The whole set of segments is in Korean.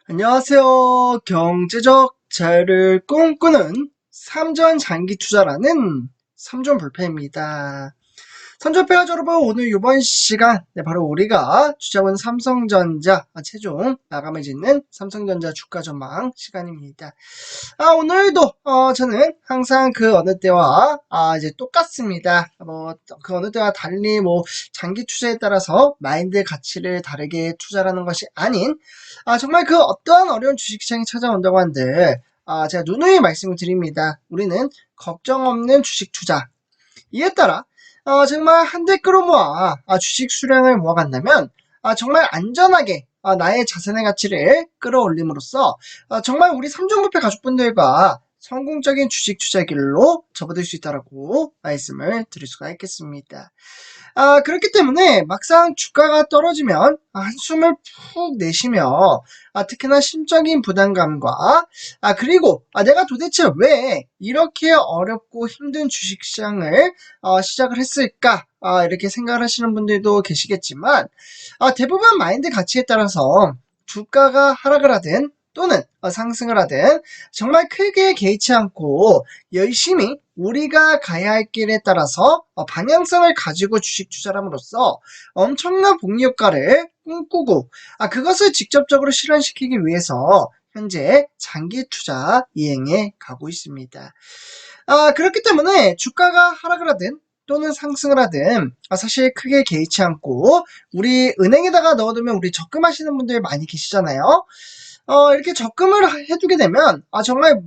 안녕하세요. 경제적 자유를 꿈꾸는 삼전 장기 투자라는 삼전불패입니다. 삼전불패 여러분, 오늘 이번 시간 바로 우리가 투자본 삼성전자 최종 마감을 짓는 삼성전자 주가 전망 시간입니다. 오늘도 저는 항상 그 어느 때와 이제 똑같습니다. 그 어느 때와 달리 장기 투자에 따라서 마인드 가치를 다르게 투자라는 것이 아닌 정말 그 어떠한 어려운 주식시장이 찾아온다고 한들 제가 누누이 말씀을 드립니다. 우리는 걱정 없는 주식 투자. 이에 따라 정말 한데 끌어모아 주식 수량을 모아간다면 정말 안전하게 나의 자산의 가치를 끌어올림으로써 정말 우리 삼종부패 가족분들과 성공적인 주식 투자 길로 접어들 수 있다라고 말씀을 드릴 수가 있겠습니다. 그렇기 때문에 막상 주가가 떨어지면 한숨을 푹 내쉬며 특히나 심적인 부담감과 그리고 내가 도대체 왜 이렇게 어렵고 힘든 주식시장을 시작을 했을까 이렇게 생각을 하시는 분들도 계시겠지만 대부분 마인드 가치에 따라서 주가가 하락을 하든 또는 상승을 하든 정말 크게 개의치 않고 열심히 우리가 가야 할 길에 따라서 방향성을 가지고 주식 투자를 함으로써 엄청난 복리 효과를 꿈꾸고 그것을 직접적으로 실현시키기 위해서 현재 장기 투자 이행에 가고 있습니다. 그렇기 때문에 주가가 하락을 하든 또는 상승을 하든 사실 크게 개의치 않고 우리 은행에다가 넣어두면 우리 적금하시는 분들 많이 계시잖아요. 이렇게 적금을 해두게 되면 정말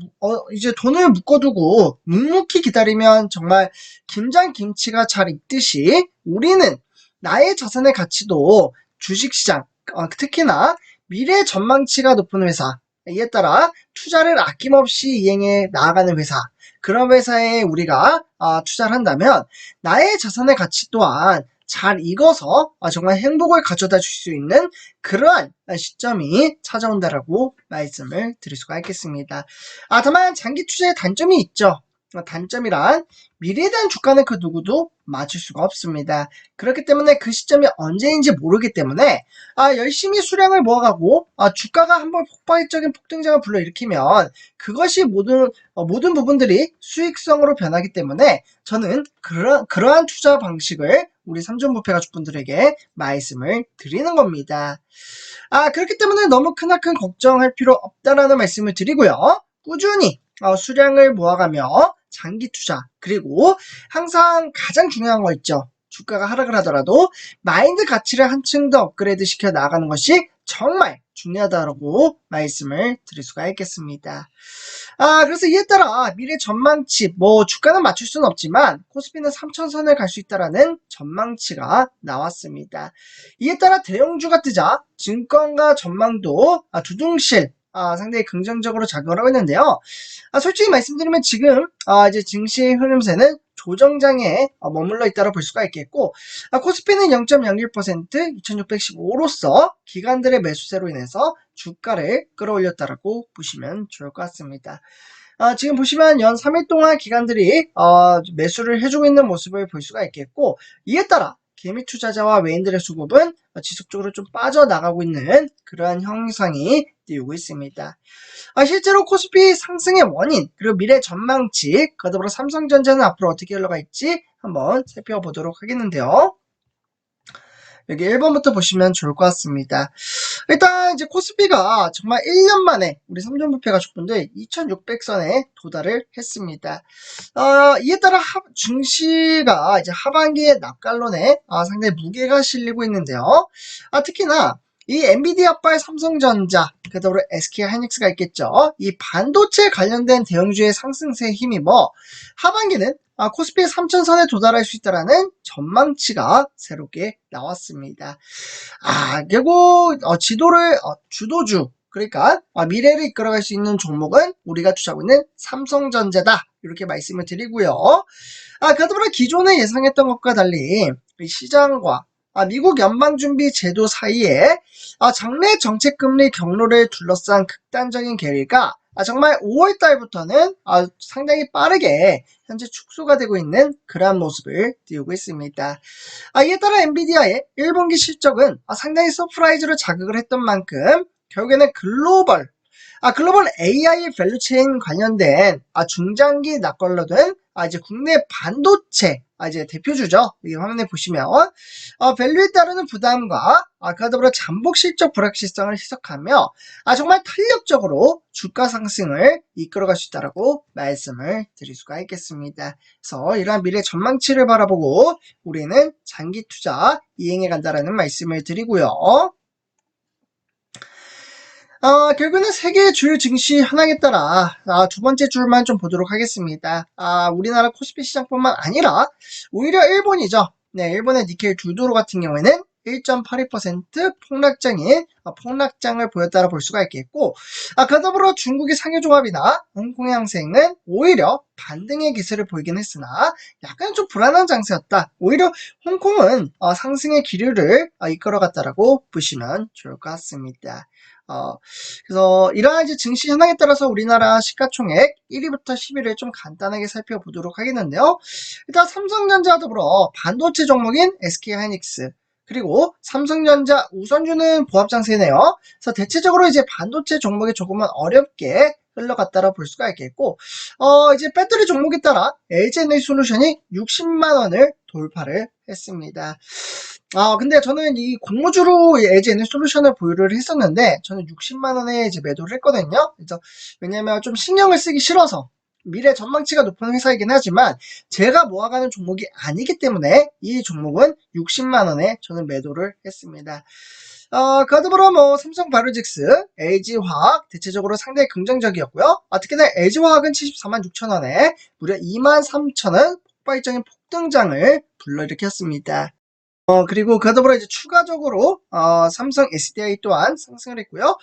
이제 돈을 묶어두고 묵묵히 기다리면 정말 김장김치가 잘 익듯이 우리는 나의 자산의 가치도 주식시장 특히나 미래 전망치가 높은 회사 이에 따라 투자를 아낌없이 이행해 나아가는 회사 그런 회사에 우리가 투자를 한다면 나의 자산의 가치 또한 잘 익어서 정말 행복을 가져다 줄 수 있는 그러한 시점이 찾아온다라고 말씀을 드릴 수가 있겠습니다. 다만 장기 투자의 단점이 있죠. 단점이란 미래에 대한 주가는 그 누구도 맞출 수가 없습니다. 그렇기 때문에 그 시점이 언제인지 모르기 때문에 열심히 수량을 모아가고 주가가 한번 폭발적인 폭등장을 불러일으키면 그것이 모든 부분들이 수익성으로 변하기 때문에 저는 그러한 투자 방식을 우리 삼전부패 가족분들에게 말씀을 드리는 겁니다. 그렇기 때문에 너무 크나큰 걱정할 필요 없다라는 말씀을 드리고요. 꾸준히 수량을 모아가며 장기 투자 그리고 항상 가장 중요한 거 있죠. 주가가 하락을 하더라도 마인드 가치를 한층 더 업그레이드 시켜 나가는 것이 정말 중요하다고 말씀을 드릴 수가 있겠습니다. 그래서 이에 따라 미래 전망치 주가는 맞출 수는 없지만 코스피는 3,000선을 갈 수 있다라는 전망치가 나왔습니다. 이에 따라 대형주가 뜨자 증권가 전망도 두둥실 상당히 긍정적으로 작용을 하고 있는데요. 솔직히 말씀드리면 지금 이제 증시 흐름세는 조정장에 머물러 있다고 볼 수가 있겠고 코스피는 0.01% 2615로서 기관들의 매수세로 인해서 주가를 끌어올렸다라고 보시면 좋을 것 같습니다. 지금 보시면 연 3일 동안 기관들이 매수를 해주고 있는 모습을 볼 수가 있겠고 이에 따라 개미 투자자와 외인들의 수급은 지속적으로 좀 빠져나가고 있는 그러한 형상이 띄우고 있습니다. 실제로 코스피 상승의 원인 그리고 미래 전망치 그더불어 삼성전자는 앞으로 어떻게 흘러갈지 한번 살펴보도록 하겠는데요. 여기 1번부터 보시면 좋을 것 같습니다. 일단 이제 코스피가 정말 1년 만에 우리 삼전부패 가족분들 2600선에 도달을 했습니다. 이에 따라 증시가 이제 하반기에 낙관론에 상당히 무게가 실리고 있는데요. 특히나 이 엔비디아발 삼성전자, 그다음에 SK하이닉스가 있겠죠. 이 반도체 관련된 대형주의 상승세에 힘입어 하반기는 코스피 3,000선에 도달할 수 있다라는 전망치가 새롭게 나왔습니다. 결국 주도주 그러니까 미래를 이끌어갈 수 있는 종목은 우리가 투자하고 있는 삼성전자다 이렇게 말씀을 드리고요. 그다음에 기존에 예상했던 것과 달리 시장과 미국 연방준비제도 사이에 장래 정책금리 경로를 둘러싼 극단적인 괴리가 정말 5월 달부터는 상당히 빠르게 현재 축소가 되고 있는 그러한 모습을 띄우고 있습니다. 이에 따라 엔비디아의 1분기 실적은 상당히 서프라이즈로 자극을 했던 만큼 결국에는 글로벌 AI 밸류체인 관련된 중장기 낙관로든 이제 국내 반도체 이제 대표주죠. 여기 화면에 보시면 밸류에 따르는 부담과 그와 더불어 잠복 실적 불확실성을 희석하며 정말 탄력적으로 주가 상승을 이끌어갈 수 있다라고 말씀을 드릴 수가 있겠습니다. 그래서 이러한 미래 전망치를 바라보고 우리는 장기 투자 이행해 간다라는 말씀을 드리고요. 결국에는 세계 주요 증시 현황에 따라 두 번째 줄만 좀 보도록 하겠습니다. 우리나라 코스피 시장뿐만 아니라 오히려 일본이죠. 네, 일본의 니케이 두도로 같은 경우에는 1.82% 폭락장을 보였다라 볼 수가 있겠고, 그와 더불어 중국의 상해종합이나 홍콩의 항생은 오히려 반등의 기세를 보이긴 했으나 약간 좀 불안한 장세였다. 오히려 홍콩은 상승의 기류를 이끌어갔다라고 보시면 좋을 것 같습니다. 그래서 이러한 이제 증시 현황에 따라서 우리나라 시가총액 1위부터 10위를 좀 간단하게 살펴보도록 하겠는데요. 일단 삼성전자 더불어 반도체 종목인 SK하이닉스 그리고 삼성전자 우선주는 보합장세네요. 그래서 대체적으로 이제 반도체 종목이 조금은 어렵게 흘러갔다라 볼 수가 있겠고, 이제 배터리 종목에 따라 LG에너지솔루션이 60만원을 돌파를 했습니다. 근데 저는 이 공모주로 LG에너지솔루션을 보유를 했었는데, 저는 60만원에 이제 매도를 했거든요. 그래서, 왜냐면 좀 신경을 쓰기 싫어서, 미래 전망치가 높은 회사이긴 하지만, 제가 모아가는 종목이 아니기 때문에, 이 종목은 60만원에 저는 매도를 했습니다. 그와 더불어 삼성바이오로직스, LG화학 대체적으로 상당히 긍정적이었고요. 특히나 LG화학은 74만 6천원에 무려 2만 3천원 폭발적인 폭등장을 불러일으켰습니다. 그리고 그와 더불어 이제 추가적으로 삼성 SDI 또한 상승을 했고요.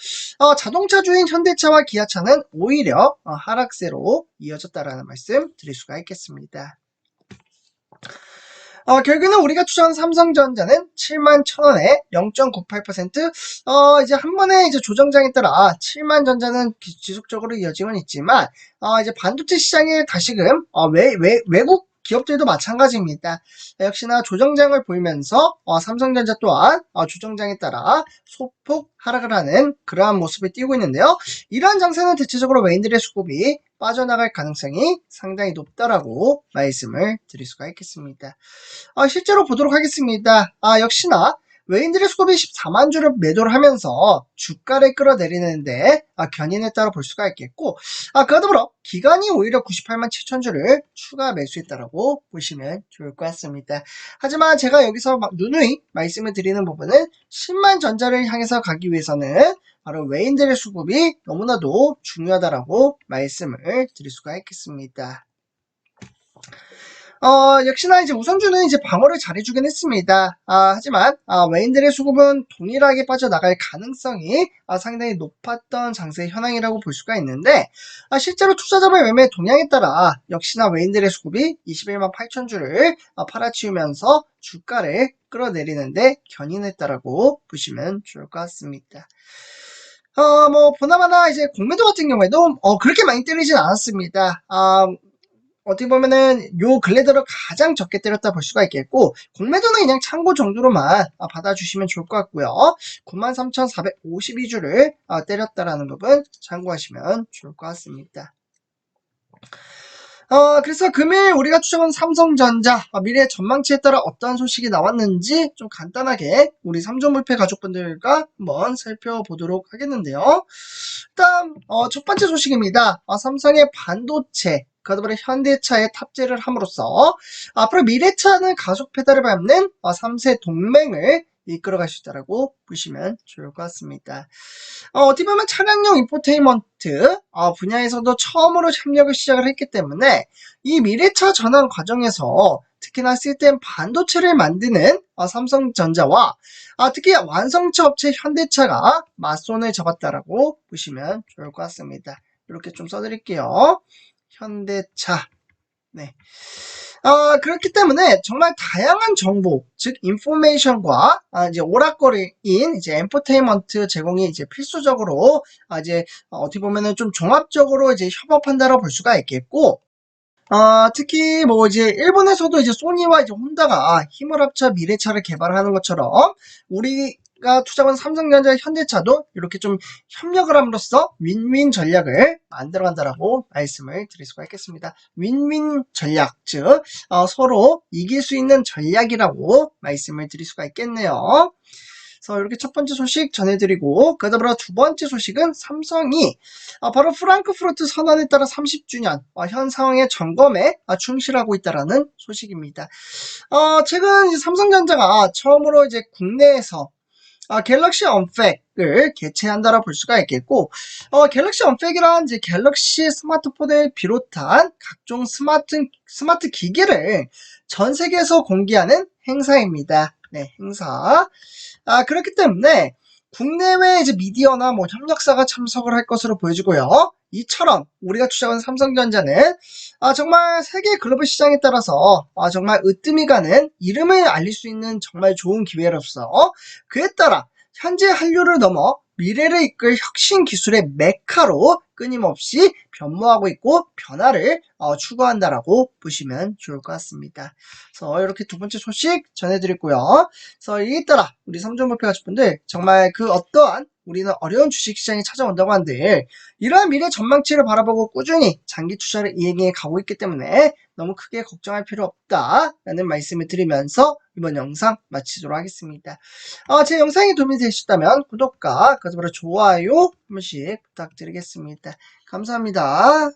자동차주인 현대차와 기아차는 오히려 하락세로 이어졌다라는 말씀 드릴 수가 있겠습니다. 결국에는 우리가 추천한 삼성전자는 7만 1,000원에 0.98%, 이제 한 번에 이제 조정장에 따라 7만 전자는 지속적으로 이어지곤 있지만, 이제 반도체 시장에 다시금, 외국 기업들도 마찬가지입니다. 역시나 조정장을 보이면서, 삼성전자 또한, 조정장에 따라 소폭 하락을 하는 그러한 모습을 띄고 있는데요. 이러한 장세는 대체적으로 외인들의 수급이 빠져나갈 가능성이 상당히 높다라고 말씀을 드릴 수가 있겠습니다. 실제로 보도록 하겠습니다. 역시나 외인들의 수급이 14만 주를 매도를 하면서 주가를 끌어내리는데 견인했다고 볼 수가 있겠고, 그와 더불어 기관이 오히려 98만 7천 주를 추가 매수했다라고 보시면 좋을 것 같습니다. 하지만 제가 여기서 누누이 말씀을 드리는 부분은 10만 전자를 향해서 가기 위해서는 바로 외인들의 수급이 너무나도 중요하다라고 말씀을 드릴 수가 있겠습니다. 역시나 이제 우선주는 이제 방어를 잘해주긴 했습니다. 하지만, 외인들의 수급은 동일하게 빠져나갈 가능성이 상당히 높았던 장세 현황이라고 볼 수가 있는데, 실제로 투자자별 매매 동향에 따라 역시나 외인들의 수급이 21만 8천 주를 팔아치우면서 주가를 끌어내리는데 견인했다라고 보시면 좋을 것 같습니다. 보나마나 이제 공매도 같은 경우에도, 그렇게 많이 때리진 않았습니다. 어떻게 보면은 요 근래 들어 가장 적게 때렸다 볼 수가 있겠고, 공매도는 그냥 참고 정도로만 받아주시면 좋을 것 같고요. 93,452주를 때렸다라는 부분 참고하시면 좋을 것 같습니다. 그래서 금일 우리가 추천한 삼성전자 미래 전망치에 따라 어떠한 소식이 나왔는지 좀 간단하게 우리 삼종물패 가족분들과 한번 살펴보도록 하겠는데요. 일단 첫 번째 소식입니다. 삼성의 반도체 그와 더불어 현대차에 탑재를 함으로써 앞으로 미래차는 가속 페달을 밟는 3세 동맹을 이끌어갈 수 있다고 보시면 좋을 것 같습니다. 어떻게 보면 차량용 인포테인먼트 분야에서도 처음으로 협력을 시작을 했기 때문에 이 미래차 전환 과정에서 특히나 시스템 반도체를 만드는 삼성전자와 특히 완성차 업체 현대차가 맞손을 잡았다라고 보시면 좋을 것 같습니다. 이렇게 좀 써드릴게요. 현대차. 네. 그렇기 때문에 정말 다양한 정보, 즉 인포메이션과 이제 오락거리인 이제 엔터테인먼트 제공이 이제 필수적으로 이제 어떻게 보면은 좀 종합적으로 이제 협업한다라고 볼 수가 있겠고, 특히 뭐 이제 일본에서도 이제 소니와 이제 혼다가 힘을 합쳐 미래차를 개발하는 것처럼 우리가 투자한 삼성전자, 현대차도 이렇게 좀 협력을 함으로써 윈윈 전략을 만들어간다라고 말씀을 드릴 수가 있겠습니다. 윈윈 전략, 즉 서로 이길 수 있는 전략이라고 말씀을 드릴 수가 있겠네요. 그래서 이렇게 첫 번째 소식 전해드리고, 그다음으로 두 번째 소식은 삼성이 바로 프랑크푸르트 선언에 따라 30주년 현 상황의 점검에 충실하고 있다라는 소식입니다. 최근 이제 삼성전자가 처음으로 이제 국내에서 갤럭시 언팩을 개최한다라 볼 수가 있겠고, 갤럭시 언팩이란 이제 갤럭시 스마트폰을 비롯한 각종 스마트 기기를 전 세계에서 공개하는 행사입니다. 네, 행사. 그렇기 때문에 국내외 이제 미디어나 뭐 협력사가 참석을 할 것으로 보여지고요. 이처럼 우리가 투자한 삼성전자는 정말 세계 글로벌 시장에 따라서 정말 으뜸이 가는 이름을 알릴 수 있는 정말 좋은 기회로서 그에 따라 현재 한류를 넘어 미래를 이끌 혁신 기술의 메카로 끊임없이 변모하고 있고 변화를 추구한다라고 보시면 좋을 것 같습니다. 그래서 이렇게 두 번째 소식 전해드렸고요. 그래서 이에 따라 우리 삼성볼펜 가족분들 정말 그 어떠한 우리는 어려운 주식시장이 찾아온다고 한들 이러한 미래 전망치를 바라보고 꾸준히 장기 투자를 이행해 가고 있기 때문에 너무 크게 걱정할 필요 없다라는 말씀을 드리면서 이번 영상 마치도록 하겠습니다. 제 영상이 도움이 되셨다면 구독과 그다음에 좋아요 한 번씩 부탁드리겠습니다. 감사합니다.